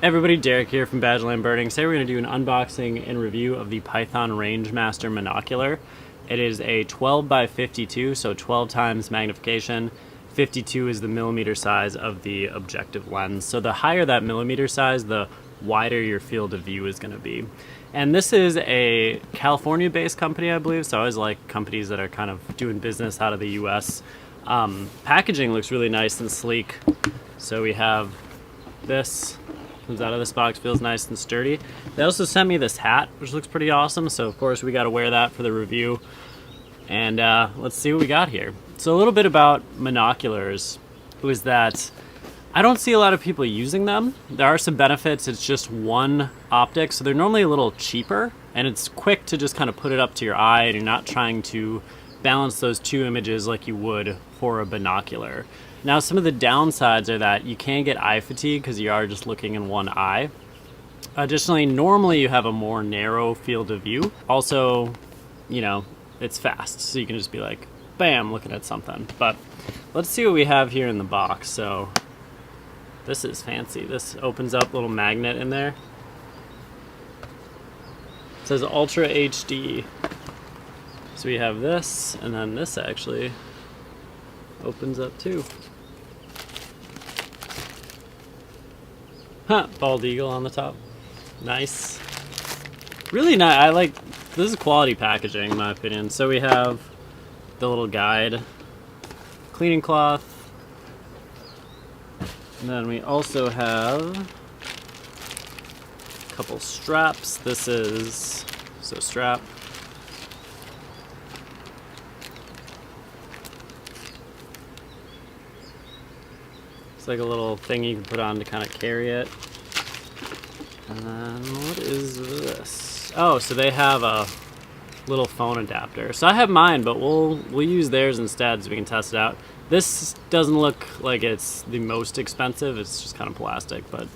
Everybody, Derek here from Badgerland Birding. Today we're going to do an unboxing and review of the Python Range Master Monocular. It is a 12 by 52, so 12 times magnification. 52 is the millimeter size of the objective lens. So the higher that millimeter size, the wider your field of view is going to be. And this is a California-based company, I believe, so I always like companies that are kind of doing business out of the US. Packaging looks really nice and sleek. So we have this. Comes out of this box, feels nice and sturdy. They also sent me this hat, which looks pretty awesome, so of course we got to wear that for the review. And let's see what we got here. So a little bit about monoculars was that I don't see a lot of people using them. There are some benefits. It's just one optic, so they're normally a little cheaper, and it's quick to just kind of put it up to your eye, and you're not trying to balance those two images like you would for a binocular. Now, some of the downsides are that you can get eye fatigue because you are just looking in one eye. Additionally, normally you have a more narrow field of view. Also, you know, it's fast, so you can just be like, bam, looking at something. But let's see what we have here in the box. So this is fancy. This opens up, a little magnet in there. It says Ultra HD. So we have this, and then this actually opens up too. Huh, bald eagle on the top. Nice. Really nice. I like, this is quality packaging in my opinion. So we have the little guide, cleaning cloth, and then we also have a couple straps. This is, so strap. It's like a little thing you can put on to kind of carry it. And then what is this? Oh, so they have a little phone adapter. So I have mine, but we'll use theirs instead so we can test it out. This doesn't look like it's the most expensive. It's just kind of plastic, but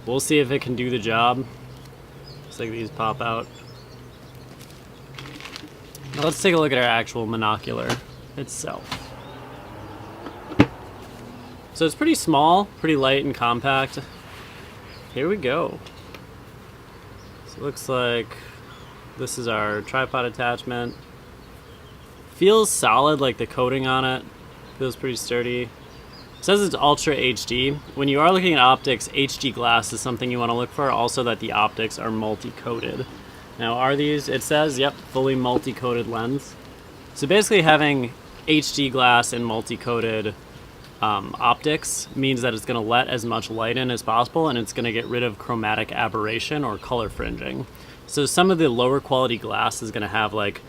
we'll see if it can do the job. Looks like these pop out. Now let's take a look at our actual monocular itself. So it's pretty small, pretty light and compact. Here we go. So it looks like this is our tripod attachment. Feels solid, like the coating on it. Feels pretty sturdy. It says it's Ultra HD. When you are looking at optics, HD glass is something you want to look for. Also that the optics are multi-coated. Now are these, it says, yep, fully multi-coated lens. So basically having HD glass and multi-coated optics means that it's going to let as much light in as possible, and it's going to get rid of chromatic aberration or color fringing. So some of the lower quality glass is going to have, like,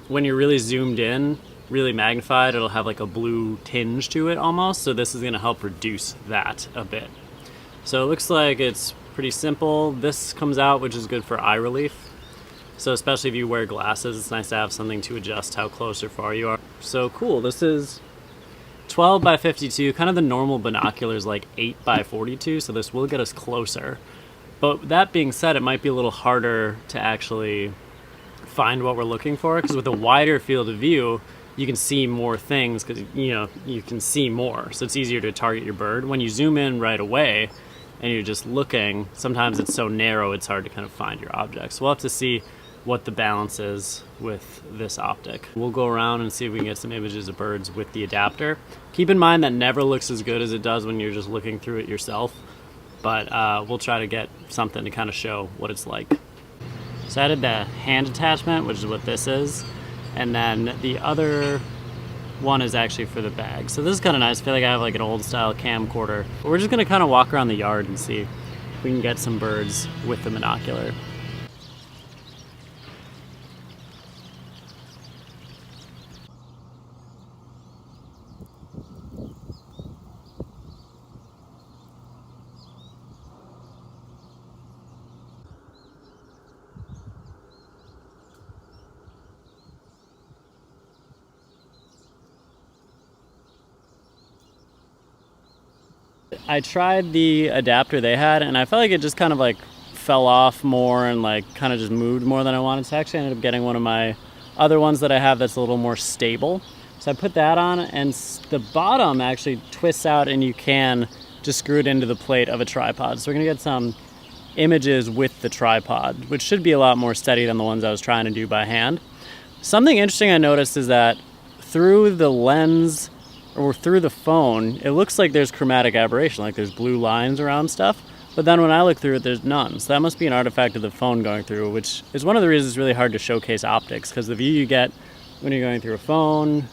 when you're really zoomed in, really magnified, it'll have like a blue tinge to it almost. So this is going to help reduce that a bit. So it looks like it's pretty simple. This comes out, which is good for eye relief. So especially if you wear glasses, it's nice to have something to adjust how close or far you are. So cool. This is 12 by 52, kind of the normal binoculars like 8 by 42, so this will get us closer. But that being said, it might be a little harder to actually find what we're looking for, because with a wider field of view, you can see more things, because you can see more, so it's easier to target your bird. When you zoom in right away and you're just looking, sometimes it's so narrow it's hard to kind of find your objects. We'll have to see what the balance is with this optic. We'll go around and see if we can get some images of birds with the adapter. Keep in mind that never looks as good as it does when you're just looking through it yourself, but we'll try to get something to kind of show what it's like. So I added the hand attachment, which is what this is, and then the other one is actually for the bag. So this is kind of nice. I feel like I have like an old style camcorder. But we're just gonna kind of walk around the yard and see if we can get some birds with the monocular. I tried the adapter they had, and I felt like it just kind of like fell off more and like kind of just moved more than I wanted to. Actually, I ended up getting one of my other ones that I have that's a little more stable. So I put that on, and the bottom actually twists out and you can just screw it into the plate of a tripod. So we're gonna get some images with the tripod, which should be a lot more steady than the ones I was trying to do by hand. Something interesting I noticed is that through the lens or through the phone, it looks like there's chromatic aberration, like there's blue lines around stuff. But then when I look through it, there's none. So that must be an artifact of the phone going through, which is one of the reasons it's really hard to showcase optics, because the view you get when you're going through a phone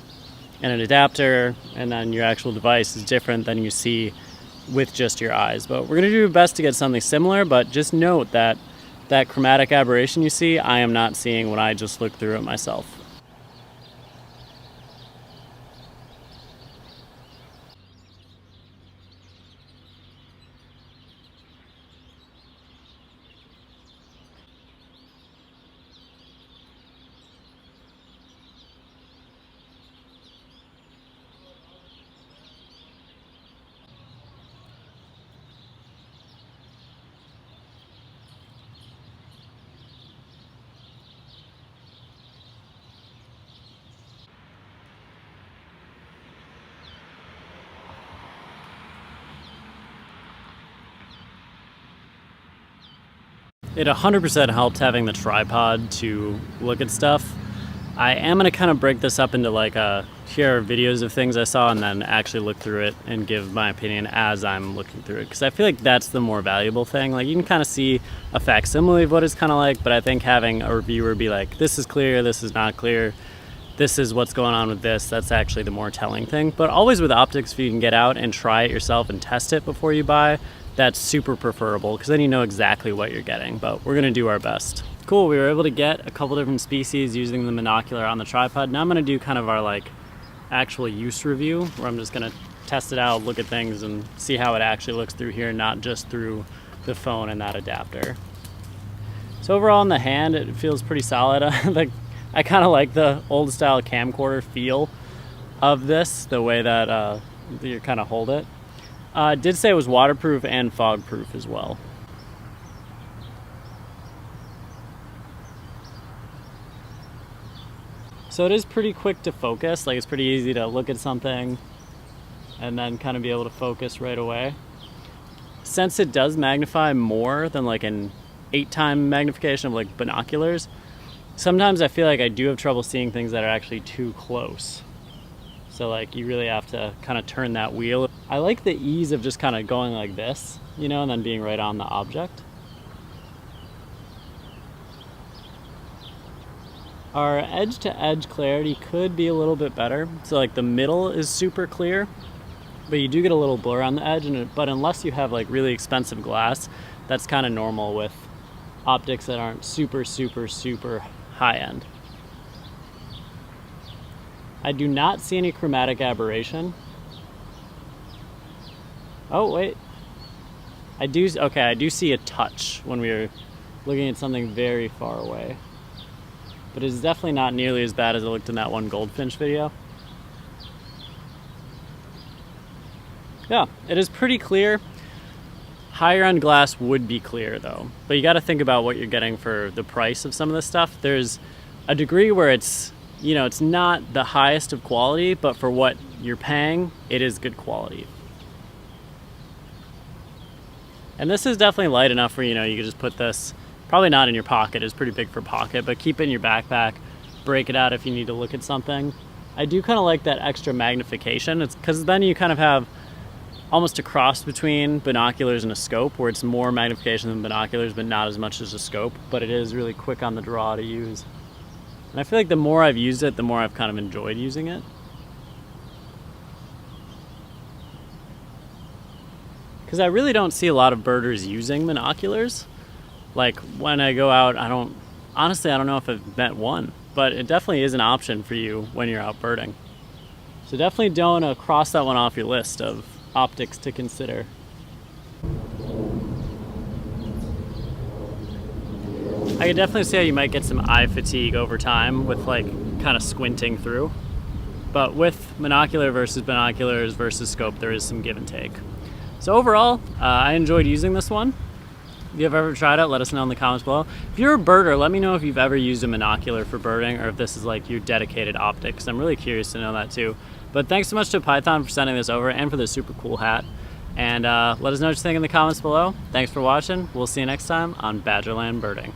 and an adapter and then your actual device is different than you see with just your eyes. But we're gonna do our best to get something similar, but just note that that chromatic aberration you see, I am not seeing when I just look through it myself. It 100% helped having the tripod to look at stuff. I am gonna kind of break this up into like here are videos of things I saw and then actually look through it and give my opinion as I'm looking through it. Because I feel like that's the more valuable thing. Like you can kind of see a facsimile of what it's kind of like, but I think having a reviewer be like, this is clear, this is not clear, this is what's going on with this, that's actually the more telling thing. But always with optics, if you can get out and try it yourself and test it before you buy, that's super preferable, because then you know exactly what you're getting. But we're gonna do our best. Cool, we were able to get a couple different species using the Monocular on the tripod. Now I'm gonna do kind of our like actual use review, where I'm just gonna test it out, look at things, and see how it actually looks through here, not just through the phone and that adapter. So overall in the hand, it feels pretty solid. I kind of like the old style camcorder feel of this, the way that you kind of hold it. It did say it was waterproof and fog proof as well. So it is pretty quick to focus, like it's pretty easy to look at something and then kind of be able to focus right away. Since it does magnify more than like an 8-time magnification of like binoculars, sometimes I feel like I do have trouble seeing things that are actually too close. So like you really have to kind of turn that wheel. I like the ease of just kind of going like this, you know, and then being right on the object. Our edge to edge clarity could be a little bit better. So like the middle is super clear, but you do get a little blur on the edge. But unless you have like really expensive glass, that's kind of normal with optics that aren't super, super, super high end. I do not see any chromatic aberration. Oh, wait. I do see a touch when we were looking at something very far away. But it's definitely not nearly as bad as it looked in that one goldfinch video. Yeah, it is pretty clear. Higher end glass would be clear though. But you gotta think about what you're getting for the price of some of this stuff. There's a degree where it's, you know, it's not the highest of quality, but for what you're paying, it is good quality. And this is definitely light enough where, you know, you could just put this, probably not in your pocket, it's pretty big for pocket, but keep it in your backpack, break it out if you need to look at something. I do kind of like that extra magnification. It's because then you kind of have almost a cross between binoculars and a scope, where it's more magnification than binoculars, but not as much as a scope, but it is really quick on the draw to use. And I feel like the more I've used it, the more I've kind of enjoyed using it. Because I really don't see a lot of birders using binoculars. Like when I go out, honestly, I don't know if I've met one, but it definitely is an option for you when you're out birding. So definitely don't cross that one off your list of optics to consider. I can definitely see how you might get some eye fatigue over time with like kind of squinting through. But with monocular versus binoculars versus scope, there is some give and take. So overall, I enjoyed using this one. If you've ever tried it, let us know in the comments below. If you're a birder, let me know if you've ever used a monocular for birding or if this is like your dedicated optics. I'm really curious to know that too. But thanks so much to Python for sending this over and for this super cool hat. And let us know what you think in the comments below. Thanks for watching. We'll see you next time on Badgerland Birding.